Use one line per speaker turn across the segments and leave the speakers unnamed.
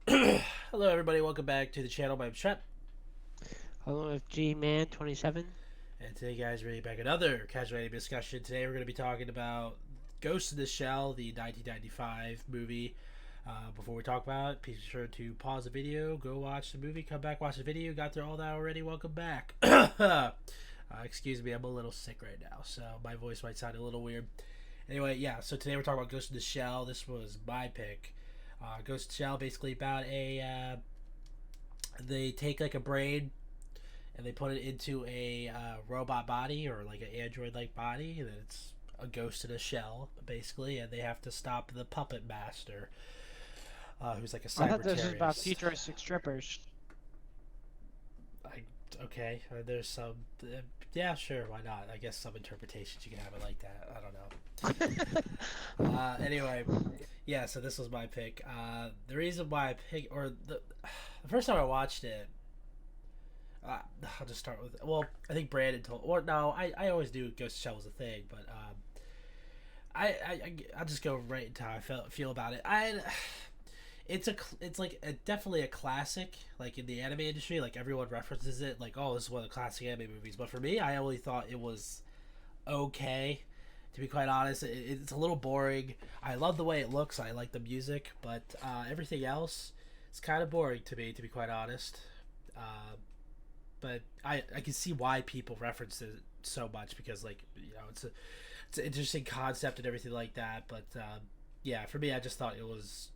Hello, everybody. Welcome back to the channel. My name's Trent.
Hello, FG Man 27.
And today, guys, we're back another casual anime discussion. Today, we're going to be talking about Ghost in the Shell, the 1995 movie. Before we talk about it, be sure to pause the video, go watch the movie, come back, watch the video. Got through all that already. Welcome back. Excuse me, I'm a little sick right now, so my voice might sound a little weird. Anyway, yeah, so today we're talking about Ghost in the Shell. This was my pick. Ghost in the Shell, basically about they take like a brain and they put it into a robot body or like an android-like body, and it's a ghost in a shell, basically, and they have to stop the puppet master, who's like a
I
cyber
thought this was about
terrorist.
futuristic strippers.
I, okay, there's some. Yeah, sure, why not? I guess some interpretations you can have it like that. I don't know. Anyway, yeah, so this was my pick. The reason why I picked, or the first time I watched it, I'll just start with. Well, I think Brandon told. Or no, I always knew Ghost Shell was a thing, but I'll just go right into how I feel about it. It's like definitely a classic, like in the anime industry. Like everyone references it, like, oh, this is one of the classic anime movies. But for me, I only thought it was okay. To be quite honest, it's a little boring. I love the way it looks. I like the music, but everything else is kind of boring to me. To be quite honest. But I can see why people reference it so much because like it's an interesting concept and everything like that. But yeah, for me, I just thought it was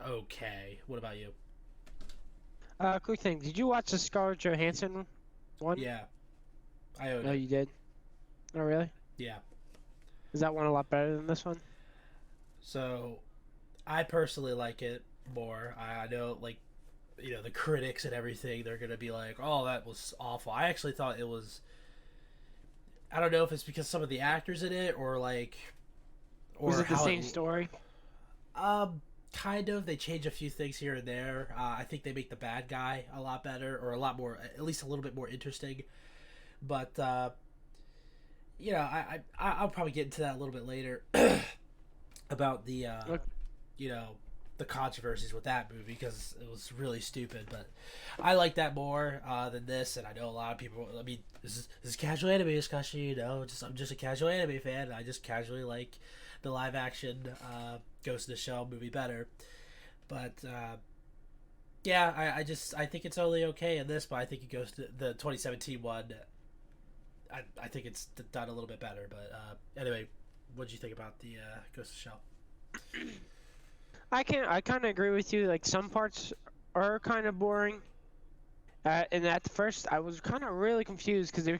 okay. What about you?
Quick thing. Did you watch the Scarlett Johansson one?
Yeah, I own
No,
it.
you did. Oh, really?
Yeah.
Is that one a lot better than this one?
So I personally like it more. I know like the critics and everything, they're gonna be like, oh, that was awful. I actually thought it was. I don't know if it's because some of the actors in it or like
Was
or
it the
how it
same story?
kind of. They change a few things here and there. I think they make the bad guy a lot better, or a lot more, at least a little bit more interesting. But I'll probably get into that a little bit later about the
Look,
you know the controversies with that movie because it was really stupid. But I like that more than this, and I know a lot of people. I mean, this is casual anime discussion. I'm just a casual anime fan. And I just casually like the live action Ghost in the Shell movie better. But yeah, I think it's only okay in this, but I think it goes to the 2017 one. I think it's done a little bit better. But anyway, what did you think about the Ghost of the Shell?
I kind of agree with you. Like some parts are kind of boring. And at first, I was kind of really confused because they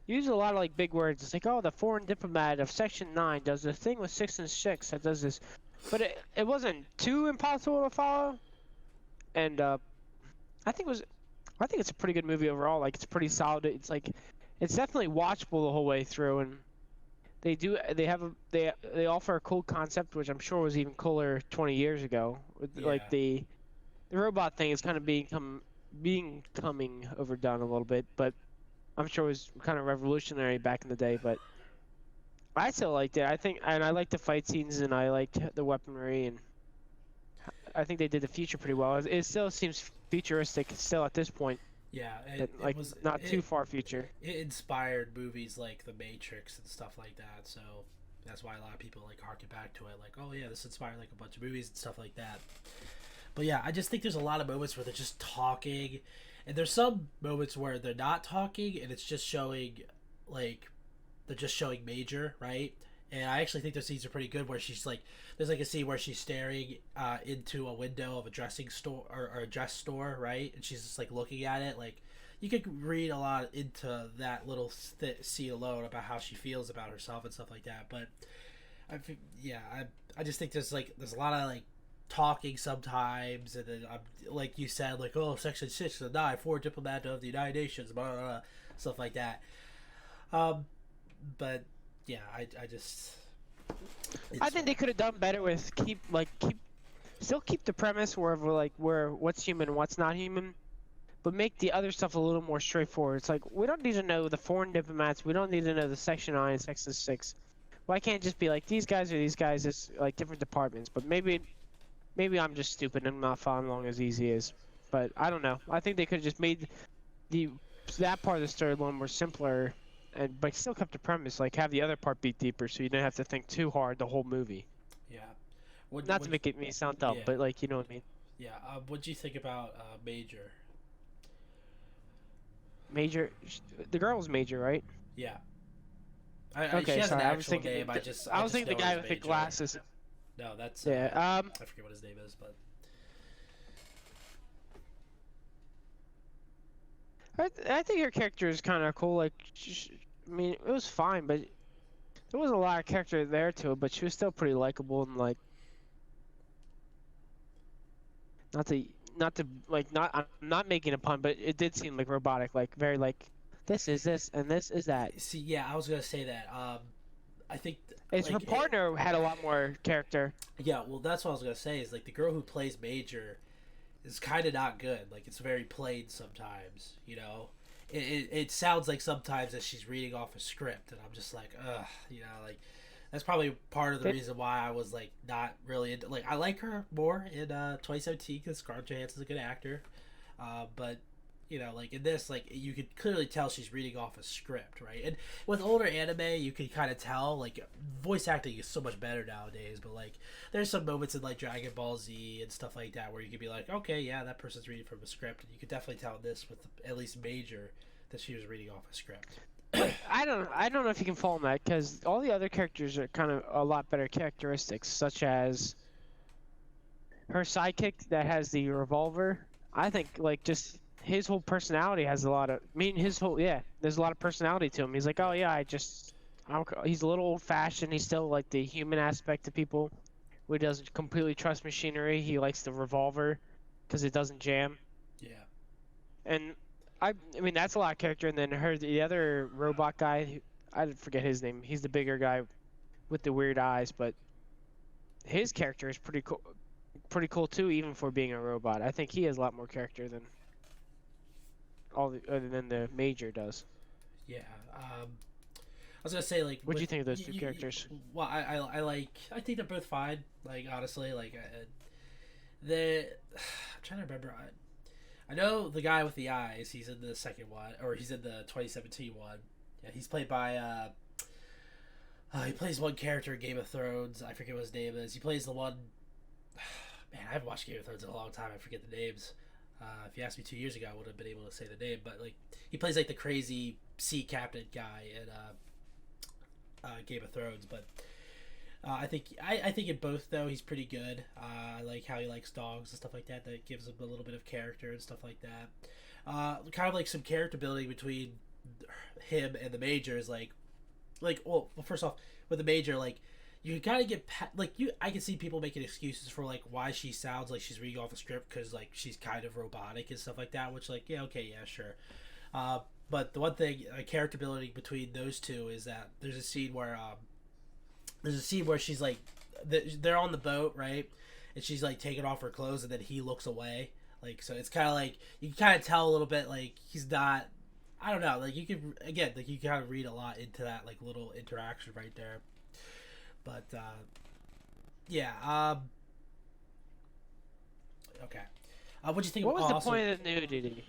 use a lot of like big words. It's like, oh, the foreign diplomat of Section 9 does the thing with 6 and 6 that does this, but it wasn't too impossible to follow. And I think it was I think it's a pretty good movie overall. Like it's pretty solid. It's like it's definitely watchable the whole way through, and they offer a cool concept, which I'm sure was even cooler 20 years ago. Like
Yeah,
the robot thing is kind of being coming overdone a little bit, but I'm sure it was kind of revolutionary back in the day. But I still liked it. I think, and I liked the fight scenes, and I liked the weaponry, and I think they did the future pretty well. It still seems futuristic still at this point.
yeah.
That
It
like
was
not too far future.
it inspired movies like The Matrix and stuff like that. So that's why a lot of people like harken back to it. Like, oh yeah, this inspired like a bunch of movies and stuff like that. But yeah, I just think there's a lot of moments where they're just talking, and there's some moments where they're not talking and it's just showing like they're just showing Major, right? And I actually think those scenes are pretty good where she's like, there's like a scene where she's staring into a window of a dressing store or a dress store, right? And she's just like looking at it. Like, you could read a lot into that little scene alone about how she feels about herself and stuff like that. But yeah, I just think there's a lot of like talking sometimes, and then like you said, like, oh, Section 6 and 9, four diplomat of the United Nations, blah, blah, blah, stuff like that. Um, but yeah, I just
I
it's
think they could have done better with still keep the premise where what's human and what's not human, but make the other stuff a little more straightforward. It's like we don't need to know the foreign diplomats. We don't need to know the Section 9 and Section 6. Why can't it just be like these guys are these guys? It's like different departments, but maybe Maybe I'm just stupid and not following along as easy as, but I don't know. I think they could have just made the that part of the storyline more simpler, and but still kept the premise, like have the other part be deeper, so you didn't have to think too hard the whole movie.
Yeah. What?
Not to make it me sound dumb,
Yeah.
but like you know what I mean.
Yeah. What do you think about Major?
Major, the girl was Major, right?
Yeah. She
Okay,
has
sorry.
an
I was
actual
thinking.
name.
I
I
was
just
thinking
know
the
her
guy
as
with the
Major.
glasses.
No, that's
Yeah.
I forget what his name is, but
I think her character is kind of cool. Like, I mean, it was fine, but there wasn't a lot of character there to it. But she was still pretty likable and like, not to, not to like, not. I'm not making a pun, but it did seem like robotic, like very like, this is this and this is that.
see, yeah, I was gonna say that. I think
It's her partner had a lot more character.
yeah, well, that's what I was gonna say. Is like the girl who plays Major is kind of not good. Like it's very plain sometimes. You know, it sounds like sometimes that she's reading off a script, and I'm just like, ugh. You know, like that's probably part of the reason why I was like not really into, like I like her more in 2017 because Scarlett Johansson's a good actor, but you know, like in this, like you could clearly tell she's reading off a script, right? And with older anime, you can kind of tell, like voice acting is so much better nowadays. But like, there's some moments in like Dragon Ball Z and stuff like that where you could be like, okay, yeah, that person's reading from a script, and you could definitely tell this with at least Major that she was reading off a script.
But I don't know if you can follow that because all the other characters are kind of a lot better characteristics, such as her sidekick that has the revolver. I think like just his whole personality has a lot of. I mean, his whole there's a lot of personality to him. He's like, oh yeah, he's a little old fashioned. He's still like the human aspect to people. He doesn't completely trust machinery. He likes the revolver because it doesn't jam.
Yeah.
And I mean that's a lot of character. And then the other robot guy, I forget his name. He's the bigger guy with the weird eyes, but his character is pretty cool too, even for being a robot. I think he has a lot more character than other than the Major does.
Yeah. I was gonna say like.
What do you think of those two characters?
Well, I like. I think they're both fine. Like honestly, like the. I'm trying to remember. I know the guy with the eyes. He's in the second one, or he's in the 2017 one. Yeah, he's played by. He plays one character in Game of Thrones. I forget what his name is. He plays the one. Man, I haven't watched Game of Thrones in a long time. I forget the names. If you asked me 2 years ago, I would have been able to say the name. But like, he plays like the crazy sea captain guy in Game of Thrones. But I think in both though he's pretty good. I like how he likes dogs and stuff like that. That gives him a little bit of character and stuff like that. Kind of like some character building between him and the Major is like well first off with the Major like. You gotta get I can see people making excuses for like why she sounds like she's reading off a script because like she's kind of robotic and stuff like that. Which like yeah okay yeah sure, but the one thing character building between those two is that there's a scene where she's like they're on the boat right, and she's like taking off her clothes and then he looks away like so it's kind of like you can kind of tell a little bit like he's not. I don't know like you can again like you kind of read a lot into that like little interaction right there. But yeah. Okay. What do you think?
What was the point of the nudity?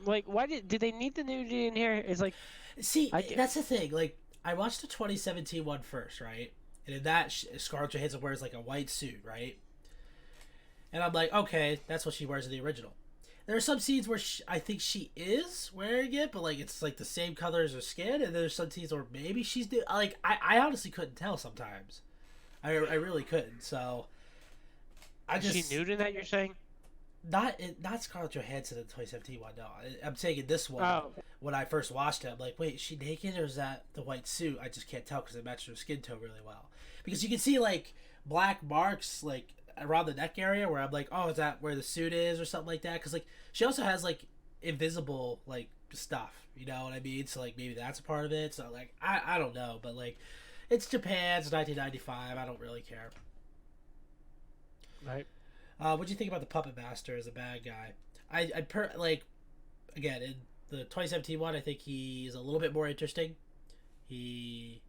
Like, why did they need the nudity in here? It's like,
see, that's the thing. Like, I watched the 2017 one first, right? And in that, Scarlett Johansson wears like a white suit, right? And I'm like, okay, that's what she wears in the original. There are some scenes where I think she is wearing it, but like it's like the same color as her skin, and there's some scenes where maybe she's like I honestly couldn't tell sometimes. I really couldn't. So I just
is she nude in that you're saying?
Not Scarlett Johansson in the 2017 one. No, I'm saying in this one.
Oh.
When I first watched it, I'm like, wait, is she naked or is that the white suit? I just can't tell because it matches her skin tone really well. Because you can see like black marks like around the neck area where I'm like, oh, is that where the suit is or something like that? Because like she also has like invisible like stuff, you know what I mean? So like maybe that's a part of it. So like I don't know, but like it's Japan, it's 1995. I don't really care.
Right.
What do you think about the Puppet Master as a bad guy? Like again in the 2017 one, I think he's a little bit more interesting. He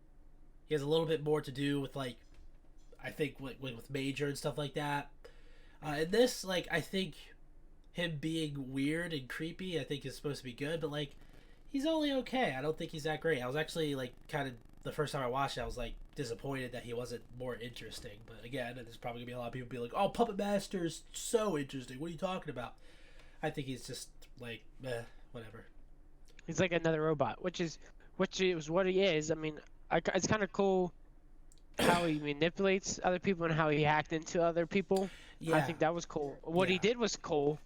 has a little bit more to do with like I think with Major and stuff like that. In this, like, I think him being weird and creepy, I think is supposed to be good, but like, he's only okay. I don't think he's that great. I was actually like kind of the first time I watched it, I was like disappointed that he wasn't more interesting. But again, there's probably gonna be a lot of people be like, "Oh, Puppet Master's so interesting. What are you talking about?" I think he's just like, whatever.
He's like another robot, which is what he is. I mean, it's kind of cool how he manipulates other people and how he hacked into other people. I
Yeah,
think that was cool. What he
yeah,
did was cool,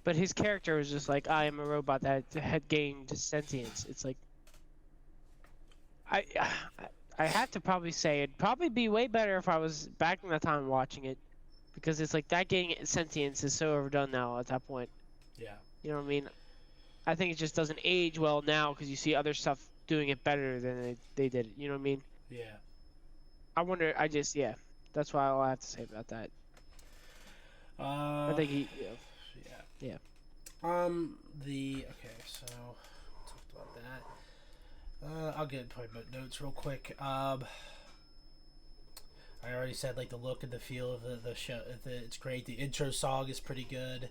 but his character was just like, I am a robot that had gained sentience. It's like, I, I have to probably say it'd probably be way better if I was back in the time watching it, because it's like that gaining sentience is so overdone now at that point.
yeah,
You know what I mean? I think it just doesn't age well now because you see other stuff doing it better than they did it. You know what I mean?
yeah.
I wonder. Yeah. That's why all I have to say about that. I
Uh,
think he.
yeah.
Yeah.
Okay, so talked about that. I'll get into my notes real quick. I already said like the look and the feel of the show. It's great. The intro song is pretty good.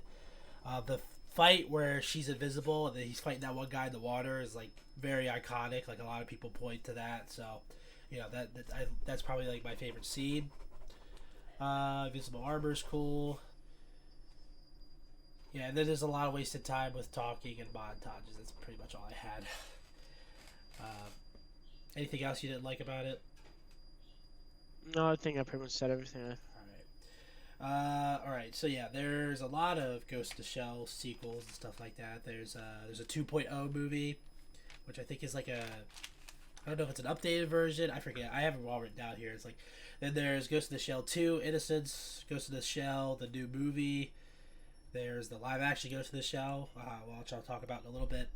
The fight where she's invisible and then he's fighting that one guy in the water is like very iconic. Like a lot of people point to that. So, that's probably like my favorite scene. Invisible armor's cool. Yeah, and then there's a lot of wasted time with talking and montages. That's pretty much all I had. Anything else you didn't like about it?
No, I think I pretty much said everything.
All right. So yeah, there's a lot of Ghost in the Shell sequels and stuff like that. There's a 2.0 movie, which I think is like I don't know if it's an updated version. I forget. I have it all written down here. It's like then there's Ghost in the Shell 2, Innocence, Ghost in the Shell, the new movie. There's the live action Ghost in the Shell, which I'll talk about in a little bit.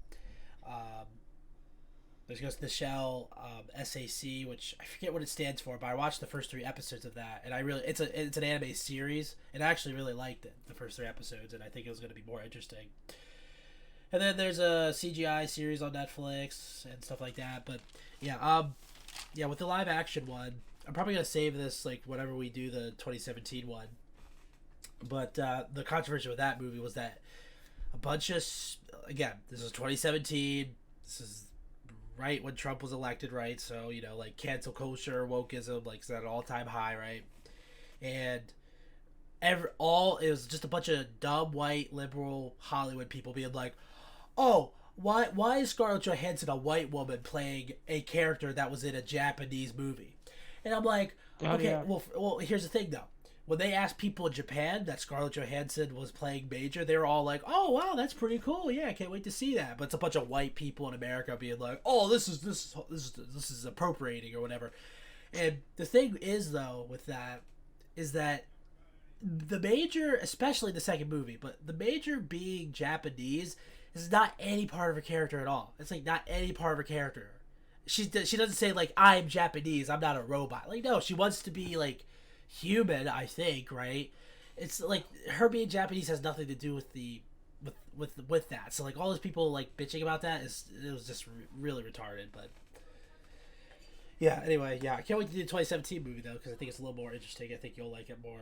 Um, there's Ghost in the Shell SAC, which I forget what it stands for, but I watched the first 3 episodes of that, and it's an anime series, and I actually really liked it, the first 3 episodes, and I think it was going to be more interesting. And then there's a CGI series on Netflix and stuff like that, but yeah, with the live action one, I'm probably gonna save this like whenever we do the 2017 one. But the controversy with that movie was that a bunch of again, this is 2017. This is right when Trump was elected, right? So like cancel culture, wokeism, like is at an all-time high, right? And it was just a bunch of dumb white liberal Hollywood people being like, oh, why is Scarlett Johansson a white woman playing a character that was in a Japanese movie? And I'm like, okay,
Yeah.
well, here's the thing though. When they asked people in Japan that Scarlett Johansson was playing Major, they were all like, "Oh wow, that's pretty cool. Yeah, I can't wait to see that." But it's a bunch of white people in America being like, "Oh, this is appropriating or whatever." And the thing is though with that is that the Major, especially the second movie, but the Major being Japanese is not any part of her character at all. It's like not any part of her character. She doesn't say like I'm Japanese, I'm not a robot. Like no, she wants to be like human, I think, right? It's like her being Japanese has nothing to do with with that. So like all those people like bitching about that it was just really retarded. But yeah, anyway, yeah, I can't wait to do the 2017 movie though because I think it's a little more interesting. I think you'll like it more.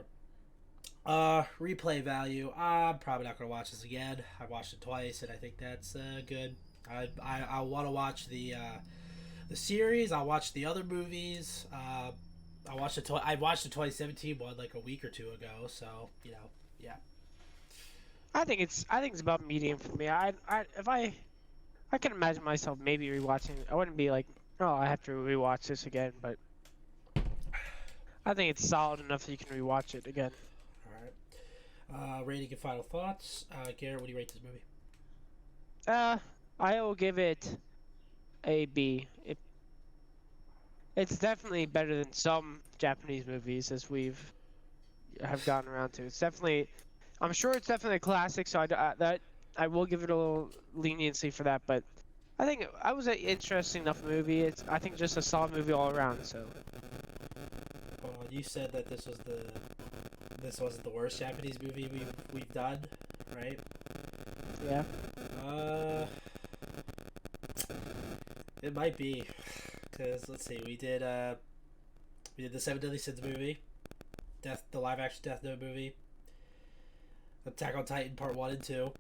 Replay value. I'm probably not gonna watch this again. I watched it twice and I think that's good. I want to watch the series. I'll watch the other movies. I watched the 2017 one like a week or two ago. So yeah.
I think it's about medium for me. I can imagine myself maybe rewatching. I wouldn't be like, oh, I have to rewatch this again, but I think it's solid enough that you can rewatch it again.
All right. Rating and final thoughts. Garrett, what do you rate this movie?
I will give it a B. It's definitely better than some Japanese movies as we've have gotten around to. It's definitely, I'm sure it's definitely a classic. So I will give it a little leniency for that. But I think it was an interesting enough movie. It's I think just a solid movie all around. So.
You said that this wasn't the worst Japanese movie we've done, right?
Yeah.
It might be, because let's see, we did the Seven Deadly Sins movie, the live action Death Note movie, Attack on Titan Part 1 and 2,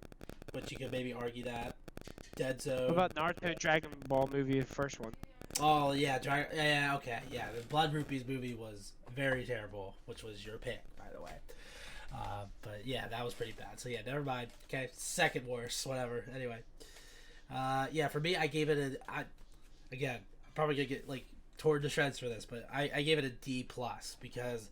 but you could maybe argue that. Dead Zone.
What about Naruto Dragon Ball movie, the first one?
Oh, yeah, yeah, okay, yeah. The Blood Rupees movie was very terrible, which was your pick, by the way. But yeah, that was pretty bad. So yeah, never mind. Okay, second worst, whatever. Anyway, yeah, for me, I gave it again, I'm probably gonna get like torn to shreds for this, but I gave it a D plus because,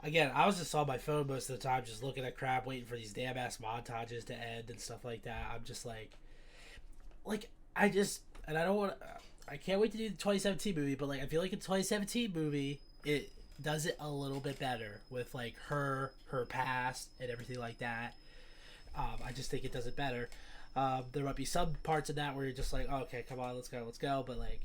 again, I was just on my phone most of the time, just looking at crap, waiting for these damn ass montages to end and stuff like that. I'm just like and I don't want. I can't wait to do the 2017 movie, but like I feel like a 2017 movie, it does it a little bit better with like her past and everything like that. I just think it does it better. There might be some parts of that where you're just like, oh, okay, come on, let's go. But like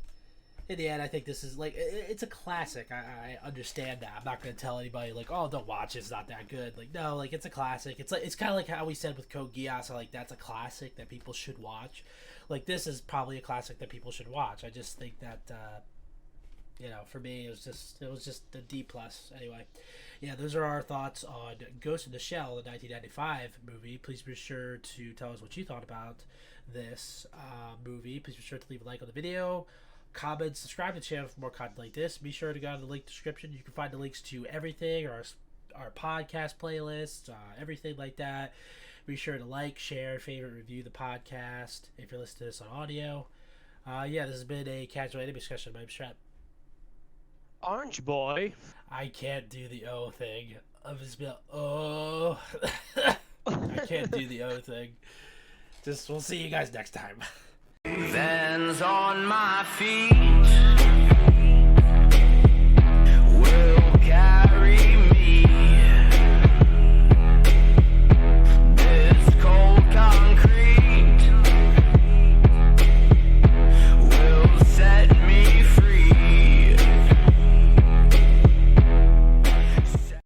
in the end, I think this is like it's a classic. I understand that. I'm not gonna tell anybody like, oh, don't watch it, it's not that good. Like no, like it's a classic. It's like it's kind of like how we said with Code Geass. Like that's a classic that people should watch. Like this is probably a classic that people should watch. I just think that for me it was just a D plus. Anyway, yeah, those are our thoughts on Ghost in the Shell, the 1995 movie. Please be sure to tell us what you thought about this movie. Please be sure to leave a like on the video, comment, subscribe to the channel for more content like this. Be sure to go to the link description. You can find the links to everything, our podcast playlist, everything like that. Be sure to like, share, favorite, review the podcast if you're listening to this on audio. Yeah, this has been a casual anime discussion. My name's Trent.
Orange Boy.
I can't do the O thing. I'm just be like, oh. I can't do the O thing. We'll see you guys next time.
Hands on my feet.